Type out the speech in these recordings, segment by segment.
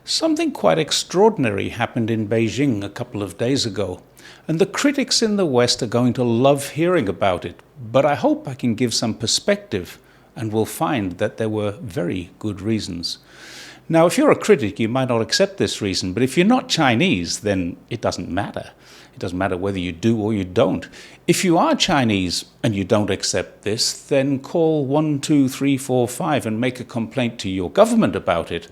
Something quite extraordinary happened in Beijing a couple of days ago, and the critics in the West are going to love hearing about it, but I hope I can give some perspective and will find that there were very good reasons. Now, if you're a critic, you might not accept this reason, but if you're not Chinese, then it doesn't matter. It doesn't matter whether you do or you don't. If you are Chinese and you don't accept this, then call 12345 and make a complaint to your government about it.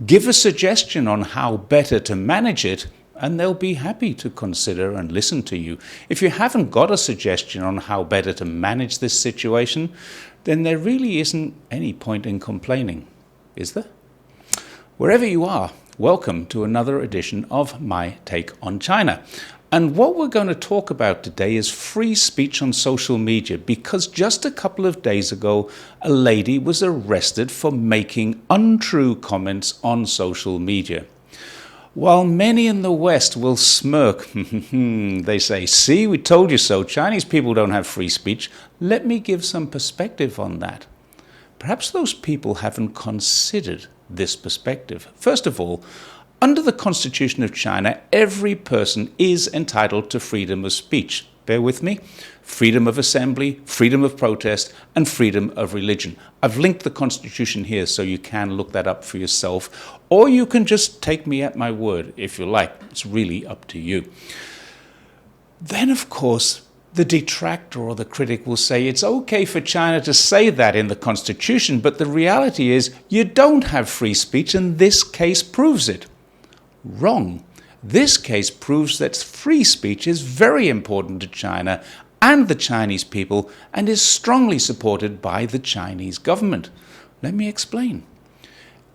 Give a suggestion on how better to manage it, and they'll be happy to consider and listen to you. If you haven't got a suggestion on how better to manage this situation, then there really isn't any point in complaining, is there? Wherever you are, welcome to another edition of My Take on China. And what we're going to talk about today is free speech on social media, because just a couple of days ago, a lady was arrested for making untrue comments on social media. While many in the West will smirk, they say, "See, we told you so, Chinese people don't have free speech," let me give some perspective on that. Perhaps those people haven't considered this perspective. First of all, under the Constitution of China, every person is entitled to freedom of speech. Bear with me. Freedom of assembly, freedom of protest, and freedom of religion. I've linked the Constitution here so you can look that up for yourself, or you can just take me at my word if you like. It's really up to you. Then, of course, the detractor or the critic will say it's okay for China to say that in the Constitution, but the reality is you don't have free speech, and this case proves it. Wrong. This case proves that free speech is very important to China and the Chinese people, and is strongly supported by the Chinese government. Let me explain.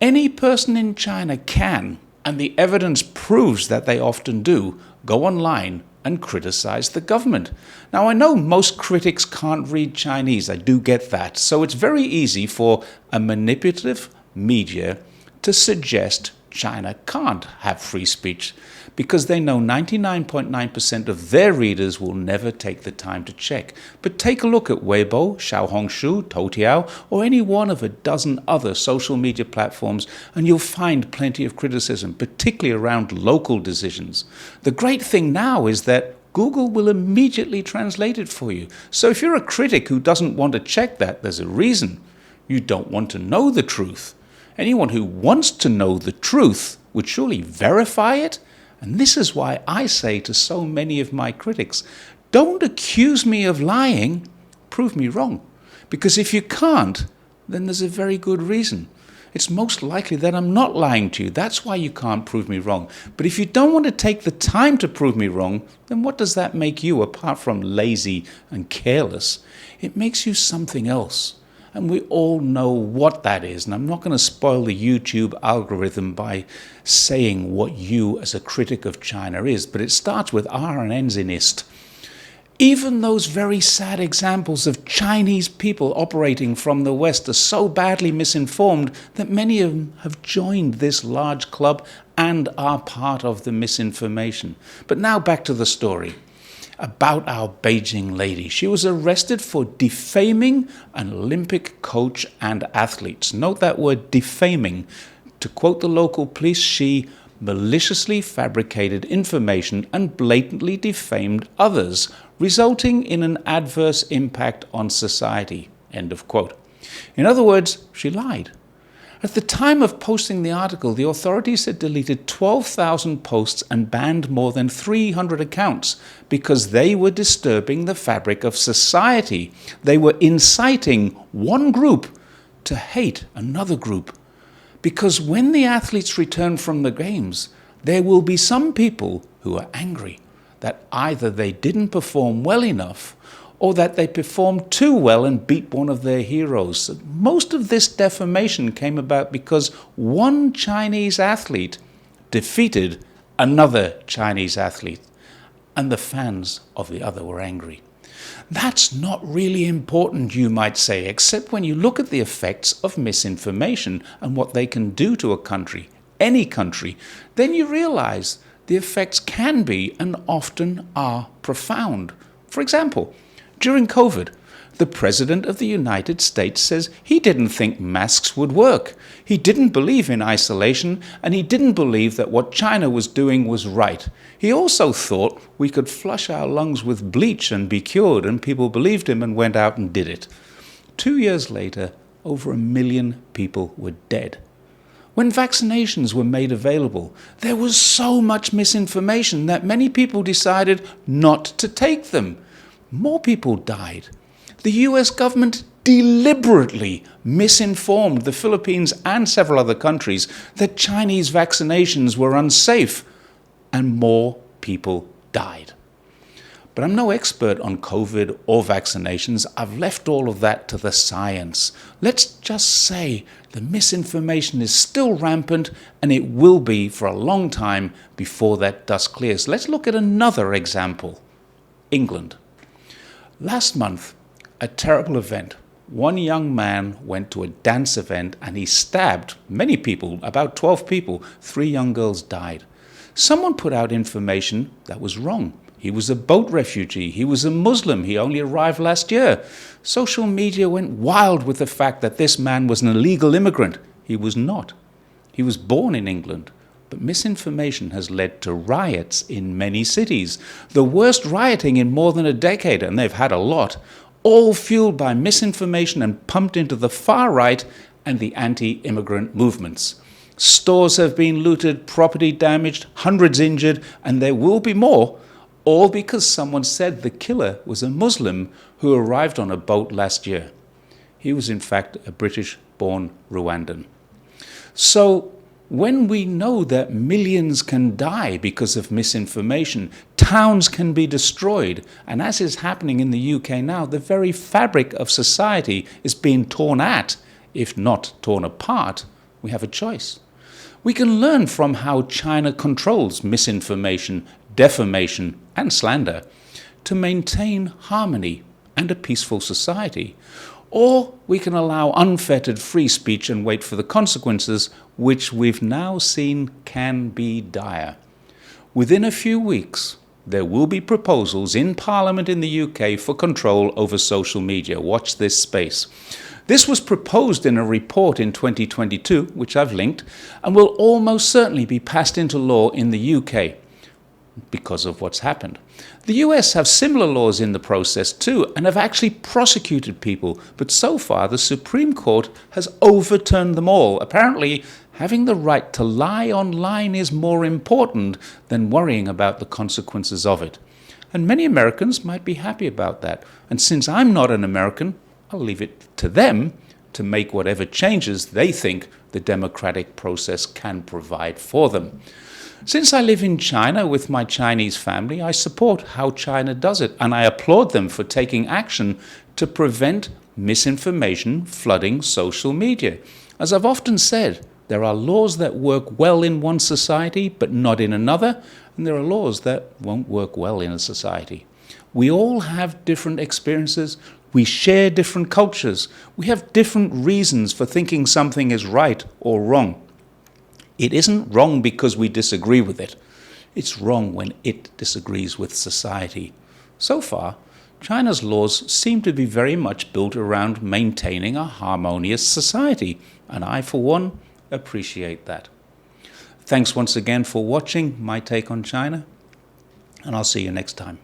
Any person in China can, and the evidence proves that they often do, go online and criticize the government. Now, I know most critics can't read Chinese, I do get that, so it's very easy for a manipulative media to suggest China can't have free speech, because they know 99.9% of their readers will never take the time to check. But take a look at Weibo, Xiaohongshu, Toutiao, or any one of a dozen other social media platforms, and you'll find plenty of criticism, particularly around local decisions. The great thing now is that Google will immediately translate it for you. So if you're a critic who doesn't want to check that, there's a reason. You don't want to know the truth. Anyone who wants to know the truth would surely verify it. And this is why I say to so many of my critics, don't accuse me of lying, prove me wrong. Because if you can't, then there's a very good reason. It's most likely that I'm not lying to you. That's why you can't prove me wrong. But if you don't want to take the time to prove me wrong, then what does that make you apart from lazy and careless? It makes you something else. And we all know what that is. And I'm not going to spoil the YouTube algorithm by saying what you as a critic of China is, but it starts with R and ends in ist. Even those very sad examples of Chinese people operating from the West are so badly misinformed that many of them have joined this large club and are part of the misinformation. But now back to the story about our Beijing lady. She was arrested for defaming an Olympic coach and athletes. Note that word, defaming. To quote the local police, she maliciously fabricated information and blatantly defamed others, resulting in an adverse impact on society. End of quote. In other words, she lied. At the time of posting the article, the authorities had deleted 12,000 posts and banned more than 300 accounts because they were disturbing the fabric of society. They were inciting one group to hate another group. Because when the athletes return from the games, there will be some people who are angry that either they didn't perform well enough or that they performed too well and beat one of their heroes. Most of this defamation came about because one Chinese athlete defeated another Chinese athlete, and the fans of the other were angry. That's not really important, you might say, except when you look at the effects of misinformation and what they can do to a country, any country, then you realize the effects can be and often are profound. For example, during COVID, The President of the United States says he didn't think masks would work. He didn't believe in isolation, and he didn't believe that what China was doing was right. He also thought we could flush our lungs with bleach and be cured, and people believed him and went out and did it. 2 years later, over 1 million people were dead. When vaccinations were made available, there was so much misinformation that many people decided not to take them. More people died. The US government deliberately misinformed the Philippines and several other countries that Chinese vaccinations were unsafe, and more people died. But I'm no expert on COVID or vaccinations. I've left all of that to the science. Let's just say the misinformation is still rampant, and it will be for a long time before that dust clears. Let's look at another example. England. Last month, a terrible event. One young man went to a dance event and he stabbed many people, about 12 people. 3 young girls died. Someone put out information that was wrong. He was a boat refugee. He was a Muslim. He only arrived last year. Social media went wild with the fact that this man was an illegal immigrant. He was not. He was born in England. But misinformation has led to riots in many cities. The worst rioting in more than a decade, and they've had a lot, all fueled by misinformation and pumped into the far right and the anti-immigrant movements. Stores have been looted, property damaged, hundreds injured, and there will be more, all because someone said the killer was a Muslim who arrived on a boat last year. He was in fact a British-born Rwandan. So when we know that millions can die because of misinformation, towns can be destroyed, and as is happening in the UK now, the very fabric of society is being torn at, if not torn apart, we have a choice. We can learn from how China controls misinformation, defamation, and slander to maintain harmony and a peaceful society. Or we can allow unfettered free speech and wait for the consequences, which we've now seen can be dire. Within a few weeks, there will be proposals in Parliament in the UK for control over social media. Watch this space. This was proposed in a report in 2022, which I've linked, and will almost certainly be passed into law in the UK because of what's happened. The US have similar laws in the process too, and have actually prosecuted people, but so far the Supreme Court has overturned them all. Apparently, having the right to lie online is more important than worrying about the consequences of it. And many Americans might be happy about that. And since I'm not an American, I'll leave it to them to make whatever changes they think the democratic process can provide for them. Since I live in China with my Chinese family, I support how China does it, and I applaud them for taking action to prevent misinformation flooding social media. As I've often said, there are laws that work well in one society but not in another, and there are laws that won't work well in a society. We all have different experiences. We share different cultures. We have different reasons for thinking something is right or wrong. It isn't wrong because we disagree with it. It's wrong when it disagrees with society. So far, China's laws seem to be very much built around maintaining a harmonious society, and I, for one, appreciate that. Thanks once again for watching my take on China, and I'll see you next time.